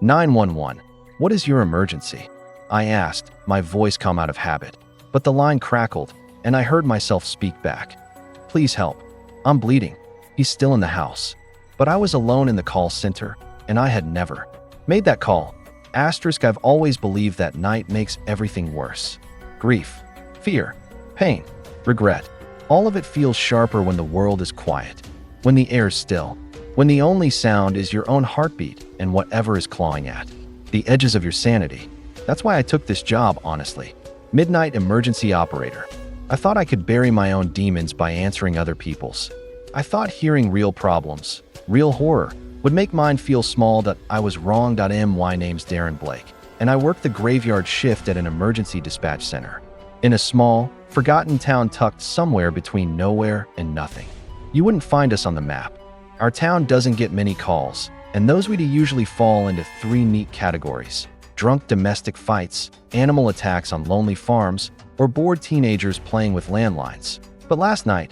911. What is your emergency? I asked, my voice calm out of habit. But the line crackled, and I heard myself speak back. Please help. I'm bleeding. He's still in the house. But I was alone in the call center, and I had never made that call. Asterisk, I've always believed that night makes everything worse. Grief, fear, pain, regret. All of it feels sharper when the world is quiet, when the air's still, when the only sound is your own heartbeat and whatever is clawing at the edges of your sanity. That's why I took this job, honestly. Midnight emergency operator. I thought I could bury my own demons by answering other people's. I thought hearing real problems, real horror, would make mine feel small. That I was wrong. My name's Darren Blake, and I work the graveyard shift at an emergency dispatch center in a small, forgotten town tucked somewhere between nowhere and nothing. You wouldn't find us on the map. Our town doesn't get many calls, and those we do usually fall into three neat categories: drunk domestic fights, animal attacks on lonely farms, or bored teenagers playing with landlines. But last night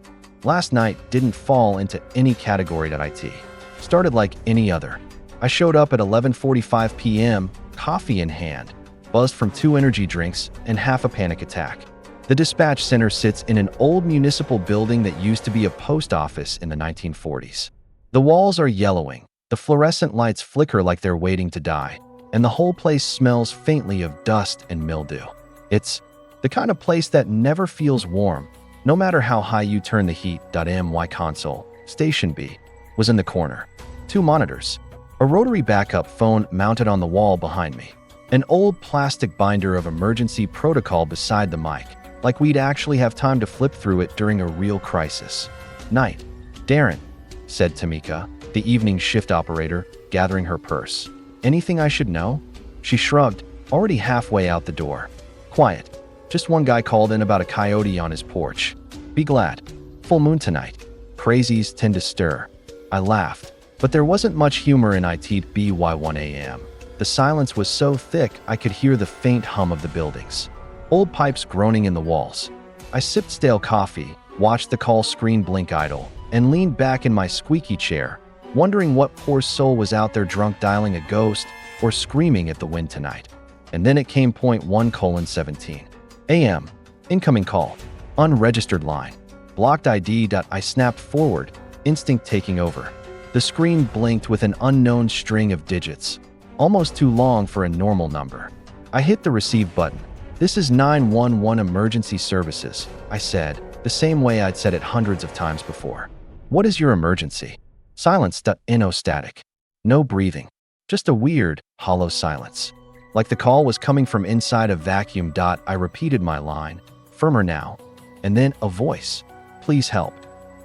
didn't fall into any category. IT started like any other. I showed up at 11:45 p.m., coffee in hand, buzzed from 2 energy drinks and half a panic attack. The dispatch center sits in an old municipal building that used to be a post office in the 1940s. The walls are yellowing, the fluorescent lights flicker like they're waiting to die, and the whole place smells faintly of dust and mildew. It's the kind of place that never feels warm, no matter how high you turn the heat. My console, Station B, was in the corner. 2 monitors, a rotary backup phone mounted on the wall behind me, an old plastic binder of emergency protocol beside the mic, like we'd actually have time to flip through it during a real crisis. Night, Darren, said Tamika, the evening shift operator, gathering her purse. Anything I should know? She shrugged, already halfway out the door. Quiet. Just one guy called in about a coyote on his porch. Be glad. Full moon tonight. Crazies tend to stir. I laughed, but there wasn't much humor in it. By 1 a.m. The silence was so thick I could hear the faint hum of the buildings. Old pipes groaning in the walls. I sipped stale coffee, watched the call screen blink idle, and leaned back in my squeaky chair, wondering what poor soul was out there drunk dialing a ghost or screaming at the wind tonight. And then it came. 1:17 a.m. Incoming call. Unregistered line. Blocked ID. I snapped forward, instinct taking over. The screen blinked with an unknown string of digits, almost too long for a normal number. I hit the receive button. This is 911 emergency services, I said, the same way I'd said it hundreds of times before. What is your emergency? Silence. No static. No breathing. Just a weird, hollow silence. Like the call was coming from inside a vacuum. I repeated my line, firmer now. And then a voice. Please help.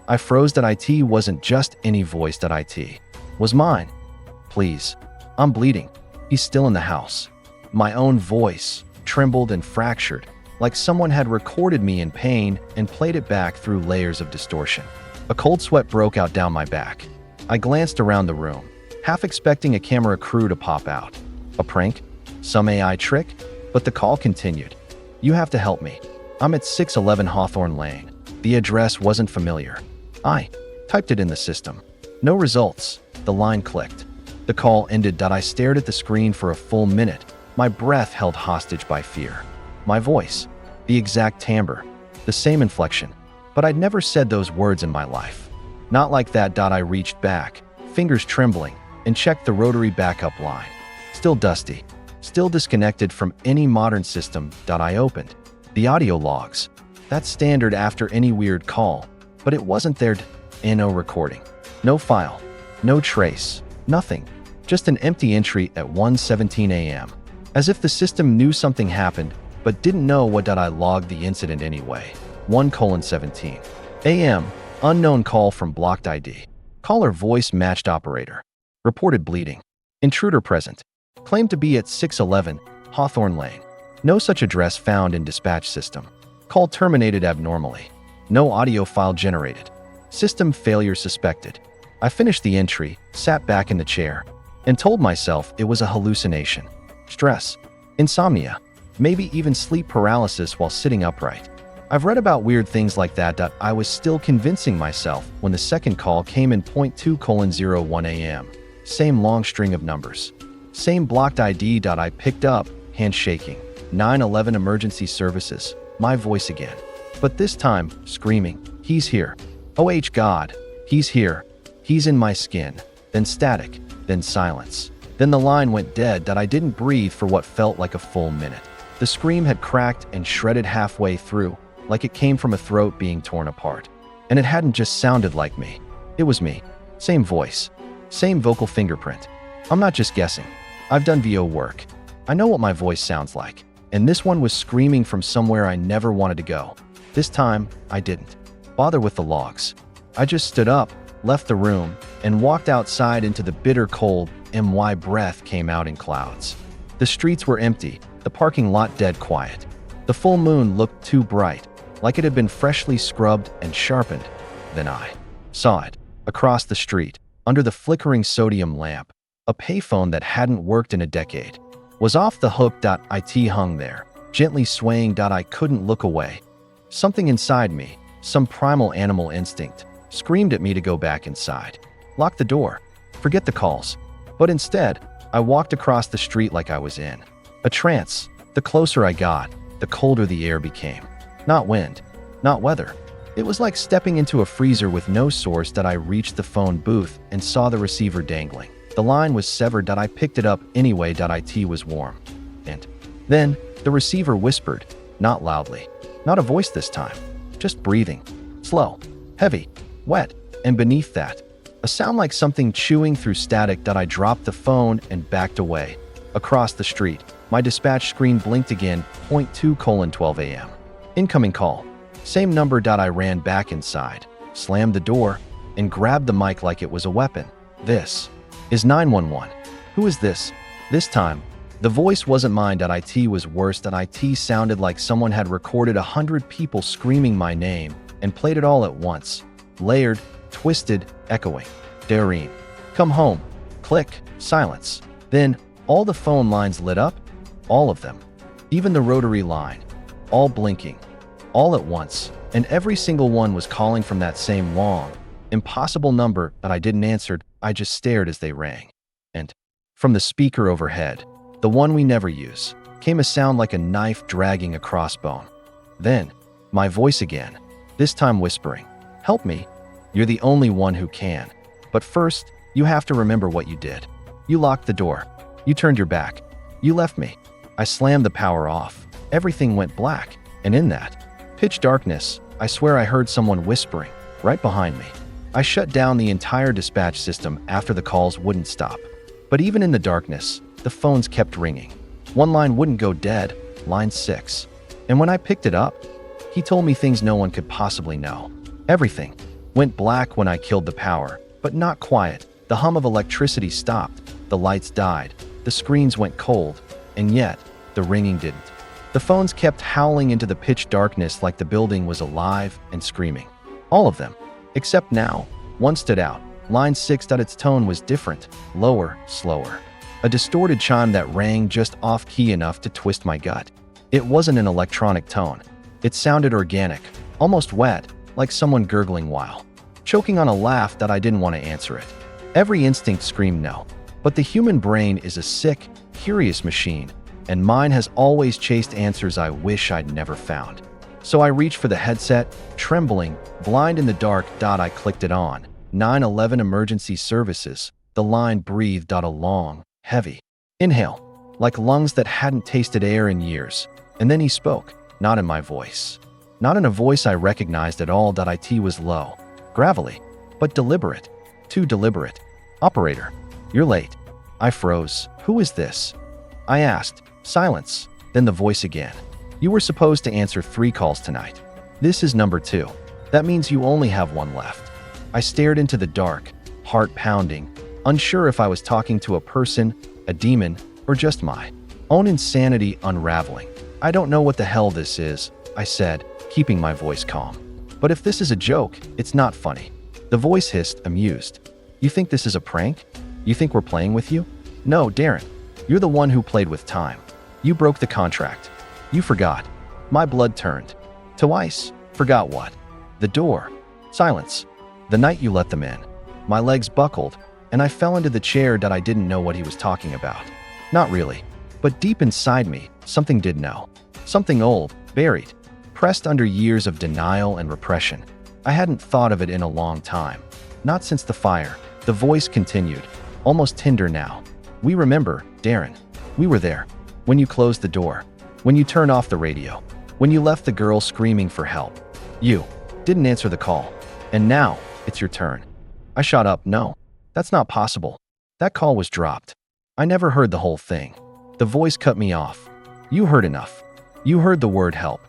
I froze. It wasn't just any voice. It was mine. Please. I'm bleeding. He's still in the house. My own voice trembled and fractured, like someone had recorded me in pain and played it back through layers of distortion. A cold sweat broke out down my back. I glanced around the room, half expecting a camera crew to pop out. A prank? Some AI trick? But the call continued. You have to help me. I'm at 611 Hawthorne Lane. The address wasn't familiar. I typed it in the system. No results. The line clicked. The call ended. I stared at the screen for a full minute, my breath held hostage by fear. My voice, the exact timbre, the same inflection, but I'd never said those words in my life. Not like that. I reached back, fingers trembling, and checked the rotary backup line. Still dusty, still disconnected from any modern system. I opened the audio logs. That's standard after any weird call, but it wasn't there. No recording, no file, no trace, nothing. Just an empty entry at 1:17 a.m. As if the system knew something happened, but didn't know what. I logged the incident anyway. 1:17 a.m. Unknown call from blocked ID. Caller voice matched operator. Reported bleeding. Intruder present. Claimed to be at 611 Hawthorne Lane. No such address found in dispatch system. Call terminated abnormally. No audio file generated. System failure suspected. I finished the entry, sat back in the chair, and told myself it was a hallucination. Stress, insomnia, maybe even sleep paralysis while sitting upright. I've read about weird things like that. I was still convincing myself when the second call came in. 2:01 a.m. Same long string of numbers. Same blocked ID. I picked up, hand shaking. 911 emergency services. My voice again. But this time, screaming. He's here. Oh God. He's here. He's in my skin. Then static. Then silence. Then the line went dead. I didn't breathe for what felt like a full minute. The scream had cracked and shredded halfway through, like it came from a throat being torn apart. And it hadn't just sounded like me. It was me. Same voice. Same vocal fingerprint. I'm not just guessing. I've done VO work. I know what my voice sounds like. And this one was screaming from somewhere I never wanted to go. This time, I didn't bother with the logs. I just stood up, left the room, and walked outside into the bitter cold. My breath came out in clouds. The streets were empty, the parking lot dead quiet. The full moon looked too bright, like it had been freshly scrubbed and sharpened. Then I saw it, across the street, under the flickering sodium lamp. A payphone that hadn't worked in a decade was off the hook. It hung there, gently swaying. I couldn't look away. Something inside me, some primal animal instinct, screamed at me to go back inside. Lock the door. Forget the calls. But instead, I walked across the street like I was in a trance. The closer I got, the colder the air became. Not wind, not weather. It was like stepping into a freezer with no source. I reached the phone booth and saw the receiver dangling. The line was severed. I picked it up anyway. It was warm. And then the receiver whispered, not loudly, not a voice this time, just breathing, slow, heavy, wet, and beneath that, a sound like something chewing through static. I dropped the phone and backed away. Across the street, my dispatch screen blinked again. 2:12 a.m. Incoming call. Same number. I ran back inside, slammed the door, and grabbed the mic like it was a weapon. This is 911. Who is this? This time, the voice wasn't mine. It was worse. It sounded like someone had recorded 100 people screaming my name and played it all at once. Layered, twisted, echoing. Dareen. Come home. Click. Silence. Then, all the phone lines lit up. All of them. Even the rotary line. All blinking. All at once. And every single one was calling from that same long, impossible number. I didn't answer. I just stared as they rang. And from the speaker overhead, the one we never use, came a sound like a knife dragging a crossbone. Then, my voice again, this time whispering, "Help me. You're the only one who can. But first, you have to remember what you did. You locked the door. You turned your back. You left me." I slammed the power off. Everything went black. And in that pitch darkness, I swear I heard someone whispering right behind me. I shut down the entire dispatch system after the calls wouldn't stop. But even in the darkness, the phones kept ringing. One line wouldn't go dead, line 6. And when I picked it up, he told me things no one could possibly know. Everything went black when I killed the power, but not quiet. The hum of electricity stopped, the lights died, the screens went cold, and yet, the ringing didn't. The phones kept howling into the pitch darkness like the building was alive and screaming. All of them. Except now, one stood out. Line 6. Its tone was different, lower, slower. A distorted chime that rang just off-key enough to twist my gut. It wasn't an electronic tone. It sounded organic, almost wet, like someone gurgling while choking on a laugh. I didn't want to answer it. Every instinct screamed no. But the human brain is a sick, curious machine, and mine has always chased answers I wish I'd never found. So I reached for the headset, trembling, blind in the dark. I clicked it on. 911 emergency services. The line breathed. A long, heavy inhale, like lungs that hadn't tasted air in years. And then he spoke, not in my voice. Not in a voice I recognized at all. It was low, gravelly, but deliberate. Too deliberate. "Operator, you're late." I froze. "Who is this?" I asked. Silence. Then the voice again. "You were supposed to answer 3 calls tonight. This is number 2. That means you only have 1 left." I stared into the dark, heart pounding, unsure if I was talking to a person, a demon, or just my own insanity unraveling. "I don't know what the hell this is," I said, keeping my voice calm. "But if this is a joke, it's not funny." The voice hissed, amused. "You think this is a prank? You think we're playing with you? No, Darren. You're the one who played with time. You broke the contract. You forgot." My blood turned to ice. Forgot what? The door. Silence. The night you let them in. My legs buckled, and I fell into the chair. I didn't know what he was talking about. Not really. But deep inside me, something did know. Something old, buried, pressed under years of denial and repression. I hadn't thought of it in a long time. Not since the fire. The voice continued, almost tender now. We remember, Darren. We were there. When you closed the door. When you turned off the radio. When you left the girl screaming for help. You didn't answer the call. And now, it's your turn. I shot up. No, that's not possible. That call was dropped. I never heard the whole thing. The voice cut me off. You heard enough. You heard the word help.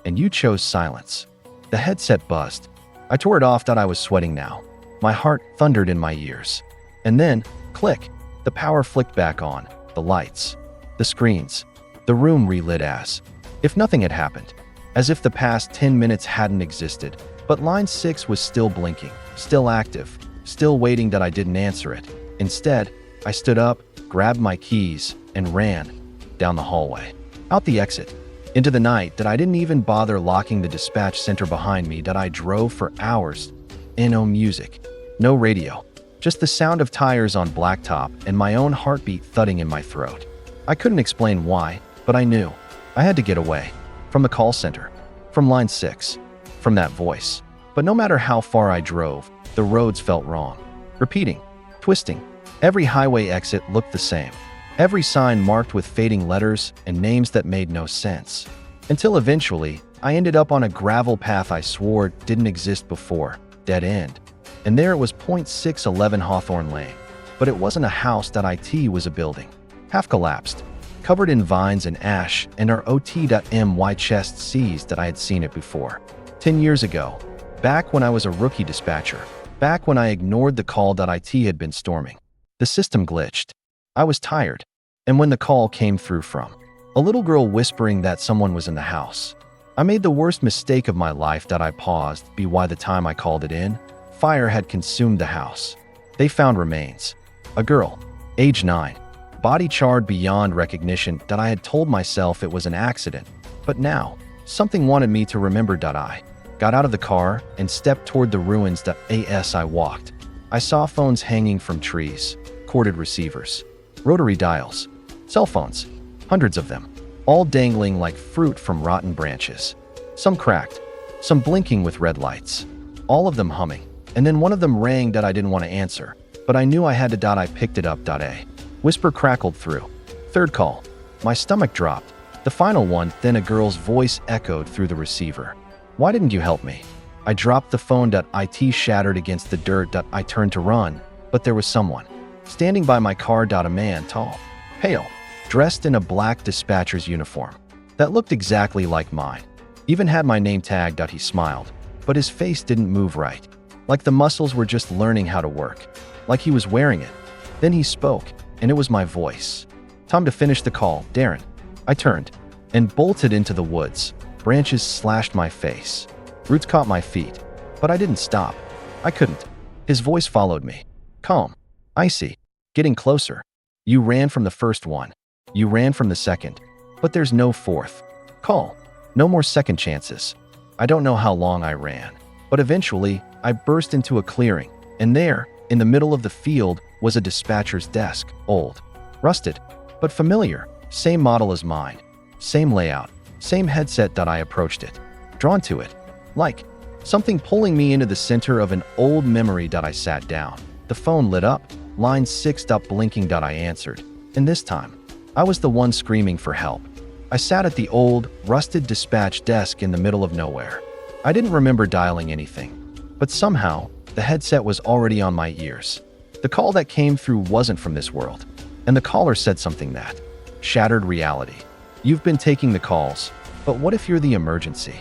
And you chose silence. The headset buzzed. I tore it off. I was sweating now. My heart thundered in my ears. And then, click, the power flicked back on. The lights. The screens. The room relit as if nothing had happened. As if the past 10 minutes hadn't existed. But line 6 was still blinking. Still active. Still waiting that I didn't answer it. Instead, I stood up, grabbed my keys, and ran down the hallway. Out the exit. Into the night that I didn't even bother locking the dispatch center behind me that I drove for hours. No music. No radio. Just the sound of tires on blacktop and my own heartbeat thudding in my throat. I couldn't explain why, but I knew. I had to get away. From the call center. From line 6. From that voice. But no matter how far I drove, the roads felt wrong. Repeating. Twisting. Every highway exit looked the same. Every sign marked with fading letters and names that made no sense. Until eventually, I ended up on a gravel path I swore didn't exist before. Dead end. And there it was .611 Hawthorne Lane. But it wasn't a house. It was a building. Half collapsed. Covered in vines and ash, and our OT.my chest seized that I had seen it before. 10 years ago. Back when I was a rookie dispatcher. Back when I ignored the call. IT had been storming. The system glitched. I was tired. And when the call came through from a little girl whispering that someone was in the house. I made the worst mistake of my life. I paused. By the time I called it in, fire had consumed the house. They found remains. A girl, age 9. Body charred beyond recognition. I had told myself it was an accident. But now, something wanted me to remember. I got out of the car and stepped toward the ruins. As I walked, I saw phones hanging from trees, corded receivers, rotary dials, cell phones, hundreds of them, all dangling like fruit from rotten branches. Some cracked, some blinking with red lights, all of them humming. And then one of them rang. I didn't want to answer, but I knew I had to. I picked it up. A whisper crackled through. Third call. My stomach dropped. The final one. Then a girl's voice echoed through the receiver. Why didn't you help me? I dropped the phone. It shattered against the dirt. I turned to run, but there was someone standing by my car. A man, tall, pale, dressed in a black dispatcher's uniform that looked exactly like mine. Even had my name tagged. He smiled, but his face didn't move right. Like the muscles were just learning how to work. Like he was wearing it. Then he spoke, and it was my voice. Time to finish the call, Darren. I turned and bolted into the woods. Branches slashed my face. Roots caught my feet. But I didn't stop. I couldn't. His voice followed me. Calm. Icy. Getting closer. You ran from the first one. You ran from the second. But there's no fourth call. No more second chances. I don't know how long I ran. But eventually, I burst into a clearing. And there, in the middle of the field, was a dispatcher's desk. Old. Rusted. But familiar. Same model as mine. Same layout. Same headset. I approached it. Drawn to it. Like something pulling me into the center of an old memory. I sat down. The phone lit up. Line 6 blinking. I answered. And this time, I was the one screaming for help. I sat at the old, rusted dispatch desk in the middle of nowhere. I didn't remember dialing anything. But somehow, the headset was already on my ears. The call that came through wasn't from this world. And the caller said something that shattered reality. You've been taking the calls, but what if you're the emergency?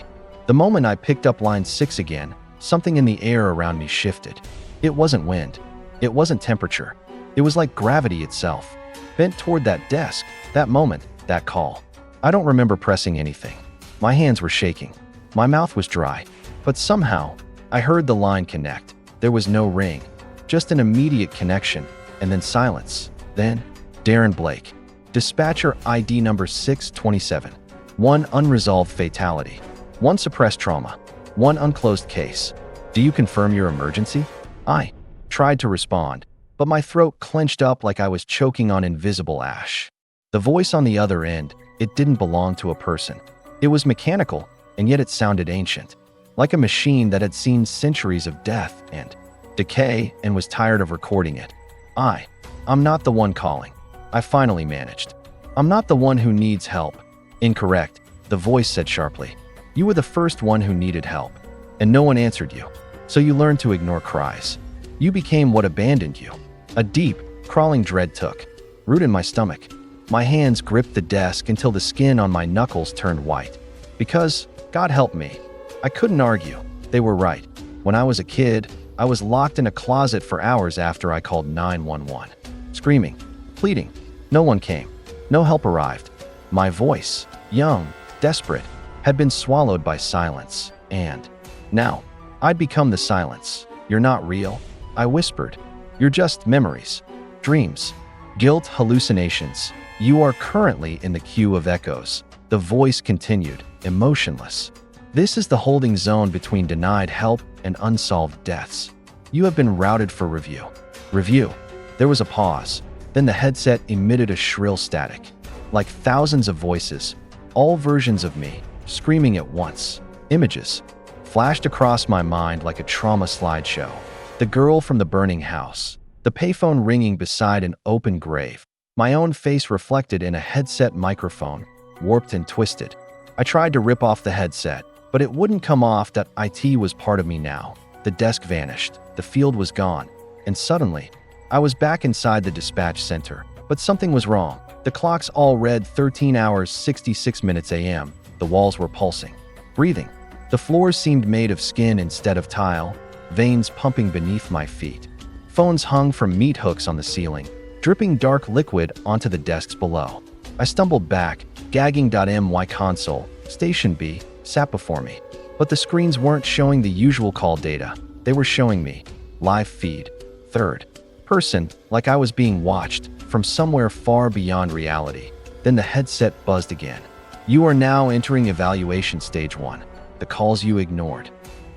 The moment I picked up line 6 again, something in the air around me shifted. It wasn't wind. It wasn't temperature. It was like gravity itself, bent toward that desk, that moment, that call. I don't remember pressing anything. My hands were shaking. My mouth was dry. But somehow, I heard the line connect. There was no ring, just an immediate connection, and then silence. Then, Darren Blake. Dispatcher ID number 627. One unresolved fatality. One suppressed trauma. One unclosed case. Do you confirm your emergency? I tried to respond, but my throat clenched up like I was choking on invisible ash. The voice on the other end, it didn't belong to a person. It was mechanical, and yet it sounded ancient, like a machine that had seen centuries of death and decay and was tired of recording it. I'm not the one calling. I finally managed. I'm not the one who needs help. Incorrect, the voice said sharply. You were the first one who needed help, and no one answered you. So you learned to ignore cries. You became what abandoned you. A deep, crawling dread took root in my stomach. My hands gripped the desk until the skin on my knuckles turned white. Because, God help me, I couldn't argue. They were right. When I was a kid, I was locked in a closet for hours after I called 911. Screaming, pleading. No one came. No help arrived. My voice, young, desperate, had been swallowed by silence. And now, I'd become the silence. You're not real, I whispered. You're just memories, dreams, guilt, hallucinations. You are currently in the queue of echoes. The voice continued, emotionless. This is the holding zone between denied help and unsolved deaths. You have been routed for review. Review. There was a pause. Then the headset emitted a shrill static. Like thousands of voices, all versions of me, screaming at once. Images flashed across my mind like a trauma slideshow. The girl from the burning house. The payphone ringing beside an open grave. My own face reflected in a headset microphone, warped and twisted. I tried to rip off the headset, but it wouldn't come off. That IT was part of me now. The desk vanished, the field was gone, and suddenly, I was back inside the dispatch center. But something was wrong. The clocks all read 13 hours 66 minutes AM. The walls were pulsing, breathing. The floors seemed made of skin instead of tile, veins pumping beneath my feet. Phones hung from meat hooks on the ceiling, dripping dark liquid onto the desks below. I stumbled back, gagging. My console, Station B, sat before me. But the screens weren't showing the usual call data. They were showing me live feed, third person, like I was being watched from somewhere far beyond reality. Then the headset buzzed again. You are now entering evaluation stage 1. The calls you ignored.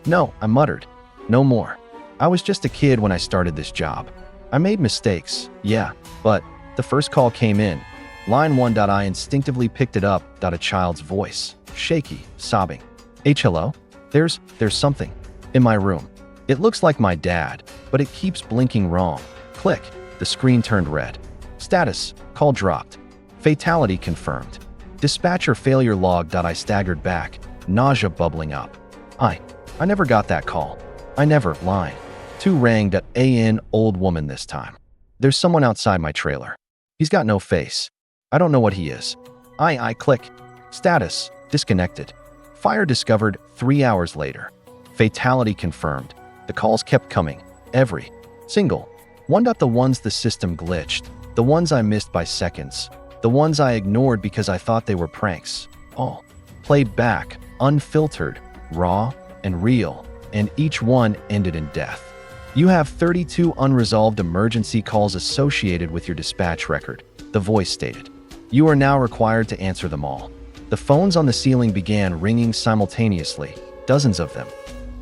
No, I muttered. No more. I was just a kid when I started this job. I made mistakes, yeah, but the first call came in. Line 1. I instinctively picked it up. A child's voice, shaky, sobbing. Hello? There's something in my room. It looks like my dad, but it keeps blinking wrong. Click. The screen turned red. Status, call dropped. Fatality confirmed. Dispatcher failure logged. I staggered back, nausea bubbling up. I never got that call. I never. Line 2 rang. An old woman this time. There's someone outside my trailer. He's got no face. I don't know what he is. I click. Status, disconnected. Fire discovered 3 hours later. Fatality confirmed. The calls kept coming. Every single one. The ones the system glitched. The ones I missed by seconds. The ones I ignored because I thought they were pranks. All played back, unfiltered, raw, and real. And each one ended in death. You have 32 unresolved emergency calls associated with your dispatch record, the voice stated. You are now required to answer them all. The phones on the ceiling began ringing simultaneously, dozens of them.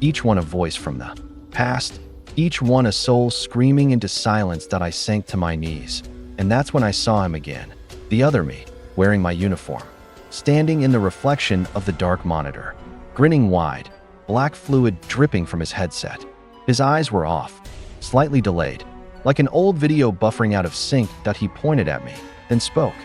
Each one a voice from the past, each one a soul screaming into silence. I sank to my knees. And that's when I saw him again, the other me, wearing my uniform, standing in the reflection of the dark monitor, grinning wide, black fluid dripping from his headset. His eyes were off, slightly delayed, like an old video buffering out of sync. He pointed at me, then spoke.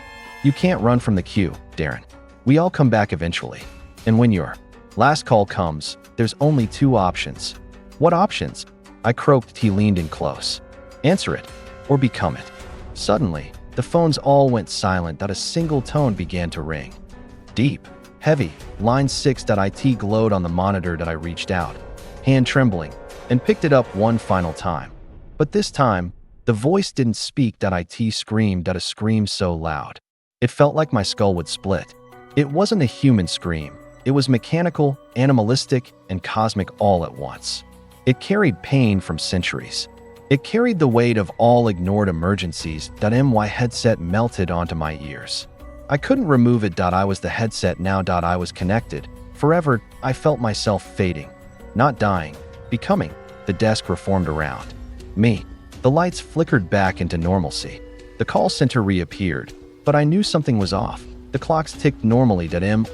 You can't run from the queue, Darren. We all come back eventually. And when your last call comes, there's only 2 options. What options? I croaked. He leaned in close. Answer it, or become it. Suddenly, the phones all went silent. A single tone began to ring. Deep, heavy, line 6. It glowed on the monitor. I reached out, hand trembling, and picked it up one final time. But this time, the voice didn't speak. It screamed. A scream so loud, it felt like my skull would split. It wasn't a human scream. It was mechanical, animalistic, and cosmic all at once. It carried pain from centuries. It carried the weight of all ignored emergencies. My headset melted onto my ears. I couldn't remove it. I was the headset now. I was connected. Forever, I felt myself fading. Not dying, becoming. The desk reformed around me. The lights flickered back into normalcy. The call center reappeared. But I knew something was off. The clocks ticked normally.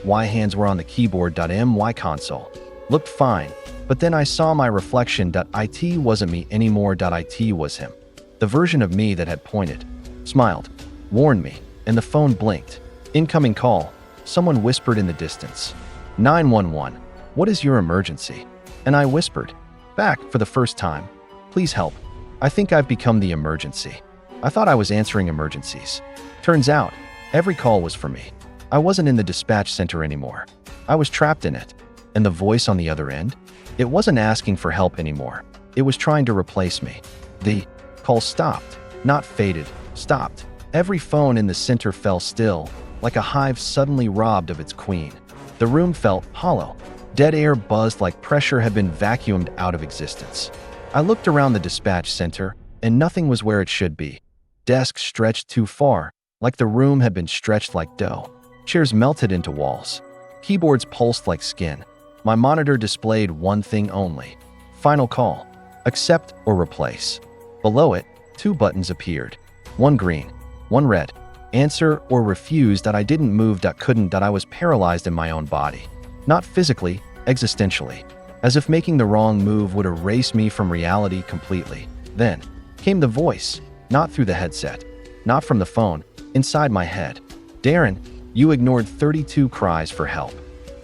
My hands were on the keyboard. My console looked fine. But then I saw my reflection. It wasn't me anymore. It was him. The version of me that had pointed, smiled, warned me, and the phone blinked. Incoming call. Someone whispered in the distance. 911. What is your emergency? And I whispered back for the first time. Please help. I think I've become the emergency. I thought I was answering emergencies. Turns out, every call was for me. I wasn't in the dispatch center anymore. I was trapped in it. And the voice on the other end? It wasn't asking for help anymore. It was trying to replace me. The call stopped, not faded, stopped. Every phone in the center fell still, like a hive suddenly robbed of its queen. The room felt hollow. Dead air buzzed like pressure had been vacuumed out of existence. I looked around the dispatch center, and nothing was where it should be. Desks stretched too far, like the room had been stretched like dough. Chairs melted into walls. Keyboards pulsed like skin. My monitor displayed one thing only. Final call. Accept or replace. Below it, two buttons appeared. One green, one red. Answer or refuse. I didn't move. Couldn't. I was paralyzed in my own body. Not physically, existentially. As if making the wrong move would erase me from reality completely. Then came the voice, not through the headset, not from the phone, inside my head. Darren, you ignored 32 cries for help.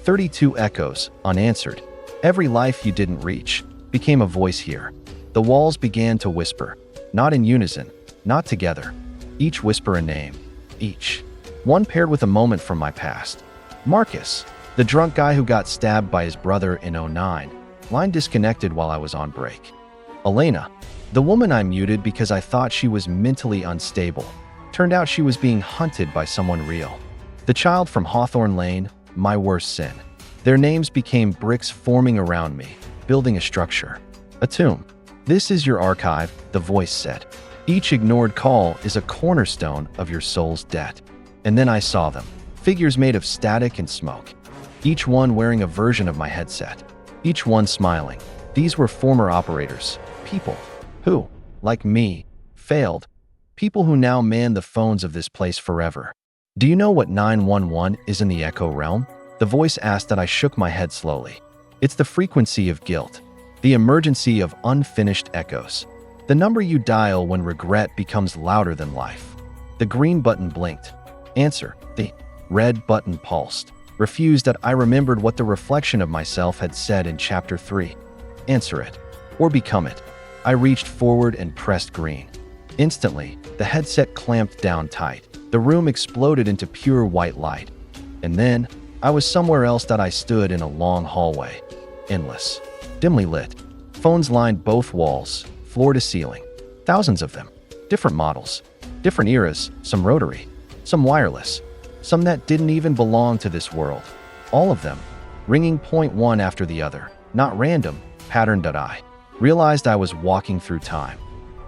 32 echoes, unanswered. Every life you didn't reach became a voice here. The walls began to whisper, not in unison, not together. Each whisper a name, each. One paired with a moment from my past. Marcus, the drunk guy who got stabbed by his brother in '09. Line disconnected while I was on break. Elena, the woman I muted because I thought she was mentally unstable. Turned out she was being hunted by someone real. The child from Hawthorne Lane, my worst sin. Their names became bricks forming around me, building a structure. A tomb. This is your archive, the voice said. Each ignored call is a cornerstone of your soul's debt. And then I saw them. Figures made of static and smoke. Each one wearing a version of my headset. Each one smiling. These were former operators. People who, like me, failed. People who now man the phones of this place forever. Do you know what 911 is in the echo realm? The voice asked. That I shook my head slowly. It's the frequency of guilt. The emergency of unfinished echoes. The number you dial when regret becomes louder than life. The green button blinked. Answer. The red button pulsed. Refused. That I remembered what the reflection of myself had said in chapter 3. Answer it. Or become it. I reached forward and pressed green. Instantly, the headset clamped down tight. The room exploded into pure white light. And then, I was somewhere else. That I stood in a long hallway. Endless. Dimly lit. Phones lined both walls, floor to ceiling. Thousands of them. Different models. Different eras. Some rotary. Some wireless. Some that didn't even belong to this world. All of them. Ringing point one after the other. Not random. Patterned. I realized I was walking through time.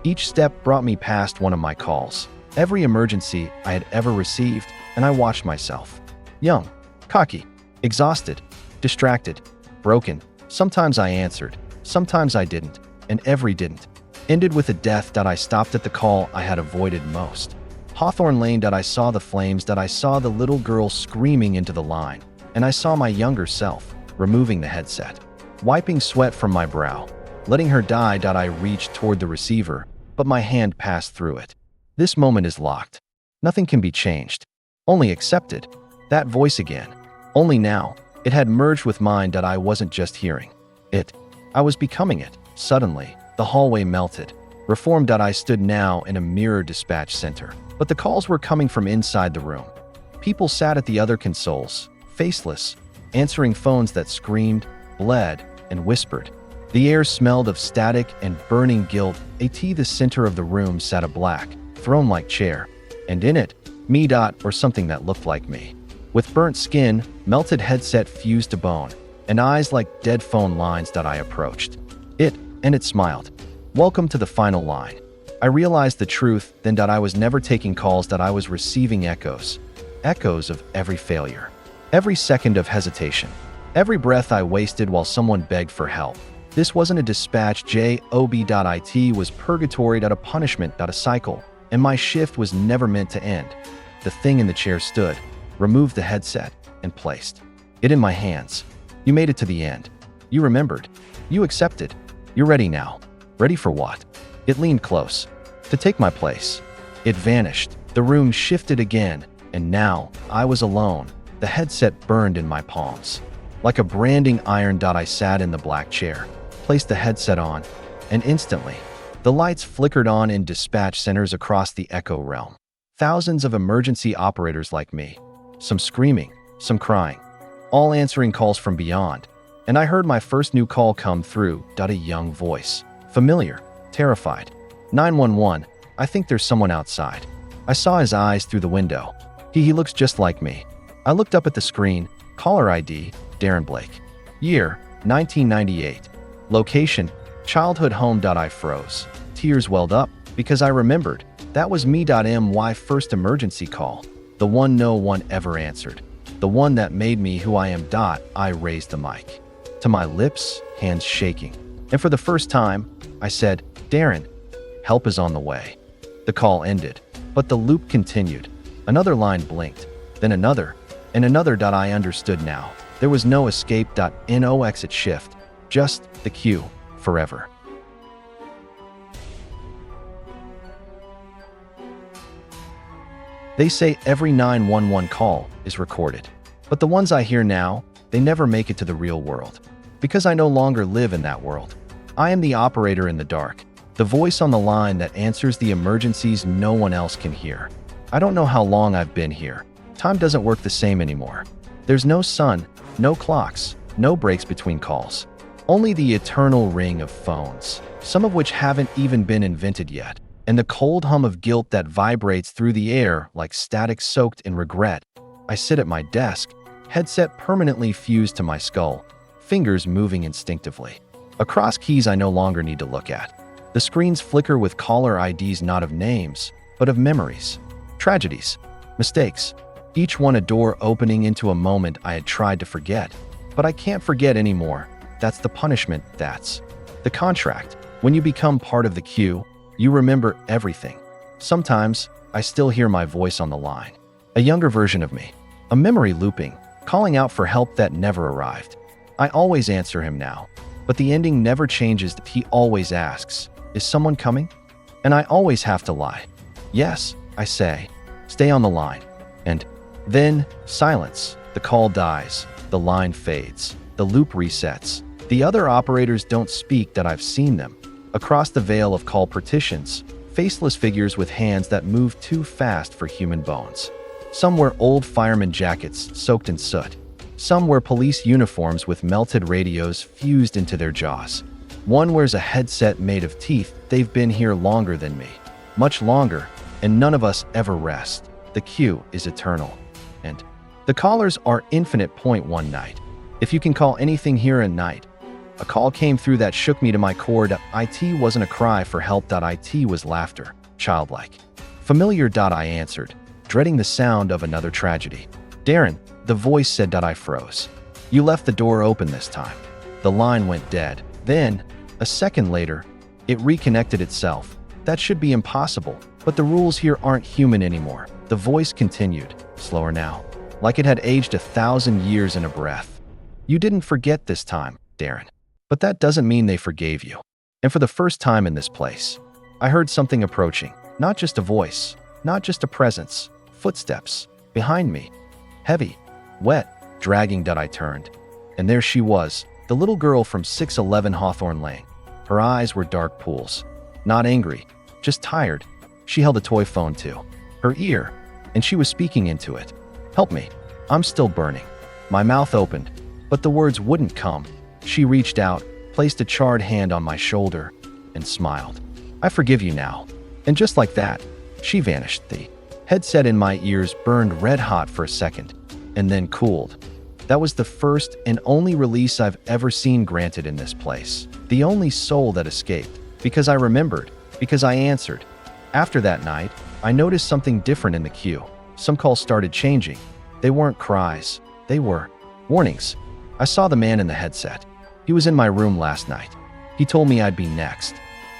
Each step brought me past one of my calls. Every emergency I had ever received, and I watched myself. Young, cocky, exhausted, distracted, broken. Sometimes I answered, sometimes I didn't, and every didn't. Ended with a death. That I stopped at the call I had avoided most. Hawthorne Lane. That I saw the flames. That I saw the little girl screaming into the line, and I saw my younger self, removing the headset, wiping sweat from my brow, letting her die. I reached toward the receiver, but my hand passed through it. This moment is locked. Nothing can be changed. Only accepted. That voice again. Only now. It had merged with mine. That I wasn't just hearing it. I was becoming it. Suddenly, the hallway melted. Reformed. I stood now in a mirror dispatch center. But the calls were coming from inside the room. People sat at the other consoles, faceless, answering phones that screamed, bled, and whispered. The air smelled of static and burning guilt. The center of the room sat a black, throne-like chair, and in it, me. Or something that looked like me. With burnt skin, melted headset fused to bone, and eyes like dead phone lines. I approached it, and it smiled. Welcome to the final line. I realized the truth then. I was never taking calls. I was receiving echoes. Echoes of every failure. Every second of hesitation. Every breath I wasted while someone begged for help. This wasn't a dispatch job. It was purgatory. A punishment. A cycle. And my shift was never meant to end. the thing in the chair stood, removed the headset, and placed it in my hands. You made it to the end. You remembered. You accepted. You're ready now. Ready for what? It leaned close. To take my place. It vanished. The room shifted again, and now I was alone. The headset burned in my palms. Like a branding iron. I sat in the black chair, placed the headset on, and instantly, the lights flickered on in dispatch centers across the Echo realm. Thousands of emergency operators like me, some screaming, some crying, all answering calls from beyond. And I heard my first new call come through. A young voice, familiar, terrified. 911, I think there's someone outside. I saw his eyes through the window. He looks just like me. I looked up at the screen. Caller ID, Darren Blake. Year, 1998. Location, childhood home. I froze. Tears welled up because I remembered. That was me. My first emergency call. The one no one ever answered. The one that made me who I am. I raised the mic to my lips, hands shaking. And for the first time, I said, Darren, help is on the way. The call ended, but the loop continued. Another line blinked, then another, and another. I understood now. There was no escape. No exit shift, just the queue, forever. They say every 911 call is recorded, but the ones I hear now, they never make it to the real world. Because I no longer live in that world. I am the operator in the dark, the voice on the line that answers the emergencies no one else can hear. I don't know how long I've been here. Time doesn't work the same anymore. There's no sun, no clocks, no breaks between calls. Only the eternal ring of phones, some of which haven't even been invented yet, and the cold hum of guilt that vibrates through the air like static soaked in regret. I sit at my desk, headset permanently fused to my skull, fingers moving instinctively. Across keys I no longer need to look at. The screens flicker with caller IDs, not of names, but of memories, tragedies, mistakes, each one a door opening into a moment I had tried to forget. But I can't forget anymore. That's the punishment, that's the contract. When you become part of the queue, you remember everything. Sometimes, I still hear my voice on the line. A younger version of me. A memory looping, calling out for help that never arrived. I always answer him now, but the ending never changes. He always asks, is someone coming? And I always have to lie. Yes, I say. Stay on the line. And then, silence. The call dies. The line fades. The loop resets. The other operators don't speak. I've seen them. Across the veil of call partitions, faceless figures with hands that move too fast for human bones. Some wear old fireman jackets soaked in soot. Some wear police uniforms with melted radios fused into their jaws. One wears a headset made of teeth. They've been here longer than me. Much longer, and none of us ever rest. The queue is eternal. And the callers are infinite. One night, if you can call anything here a night, a call came through that shook me to my core. It wasn't a cry for help. It was laughter, childlike. Familiar. I answered, dreading the sound of another tragedy. Darren, the voice said. I froze. You left the door open this time. The line went dead. Then, a second later, it reconnected itself. That should be impossible, but the rules here aren't human anymore. The voice continued, slower now, like it had aged 1,000 years in a breath. You didn't forget this time, Darren. But that doesn't mean they forgave you. And for the first time in this place, I heard something approaching. Not just a voice, not just a presence, footsteps, behind me. Heavy, wet, dragging. I turned. And there she was, the little girl from 611 Hawthorne Lane. Her eyes were dark pools. Not angry, just tired. She held a toy phone to her ear, and she was speaking into it. Help me. I'm still burning. My mouth opened, but the words wouldn't come. She reached out, placed a charred hand on my shoulder, and smiled. I forgive you now. And just like that, she vanished. The headset in my ears burned red hot for a second, and then cooled. That was the first and only release I've ever seen granted in this place. The only soul that escaped. Because I remembered. Because I answered. After that night, I noticed something different in the queue. Some calls started changing. They weren't cries. They were warnings. I saw the man in the headset. He was in my room last night. He told me I'd be next.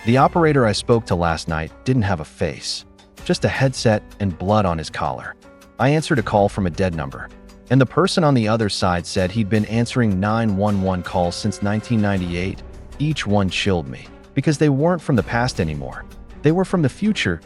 The operator I spoke to last night didn't have a face. Just a headset and blood on his collar. I answered a call from a dead number, and the person on the other side said he'd been answering 911 calls since 1998. Each one chilled me, because they weren't from the past anymore. They were from the future.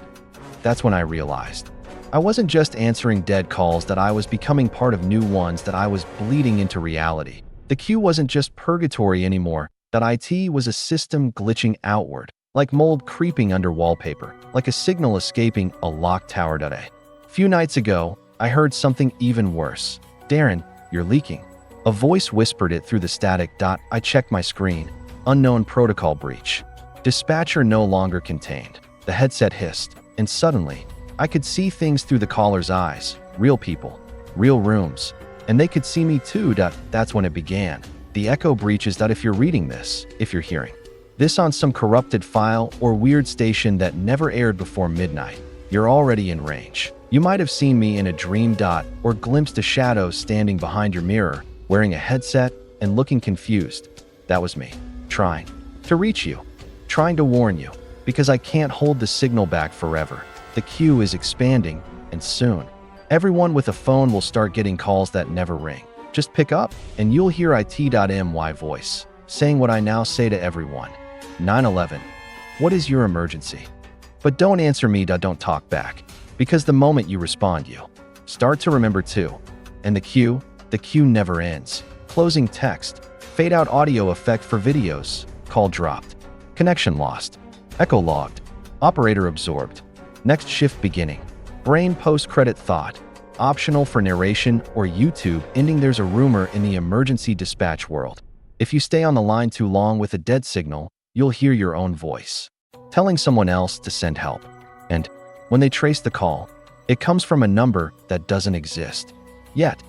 That's when I realized I wasn't just answering dead calls, that I was becoming part of new ones, that I was bleeding into reality. The queue wasn't just purgatory anymore, that IT was a system glitching outward, like mold creeping under wallpaper, like a signal escaping a locked tower. A few nights ago, I heard something even worse. "Darren, you're leaking." A voice whispered it through the static. I checked my screen. Unknown protocol breach. Dispatcher no longer contained. The headset hissed, and suddenly, I could see things through the caller's eyes. Real people, real rooms, and they could see me too. That's when it began. The echo breaches. If you're reading this, if you're hearing this on some corrupted file or weird station that never aired before midnight, you're already in range. You might have seen me in a dream. Or glimpsed a shadow standing behind your mirror, wearing a headset and looking confused. That was me, trying to reach you, trying to warn you, because I can't hold the signal back forever. The queue is expanding, and soon, everyone with a phone will start getting calls that never ring. Just pick up, and you'll hear IT.my voice, saying what I now say to everyone. 911. What is your emergency? But don't answer me. Don't talk back, because the moment you respond, you start to remember too. And the queue never ends. Closing text, fade out audio effect for videos, call dropped, connection lost, echo logged, operator absorbed, next shift beginning, brain post-credit thought, optional for narration or YouTube ending. There's a rumor in the emergency dispatch world. If you stay on the line too long with a dead signal, you'll hear your own voice telling someone else to send help. And when they trace the call, it comes from a number that doesn't exist. Yet,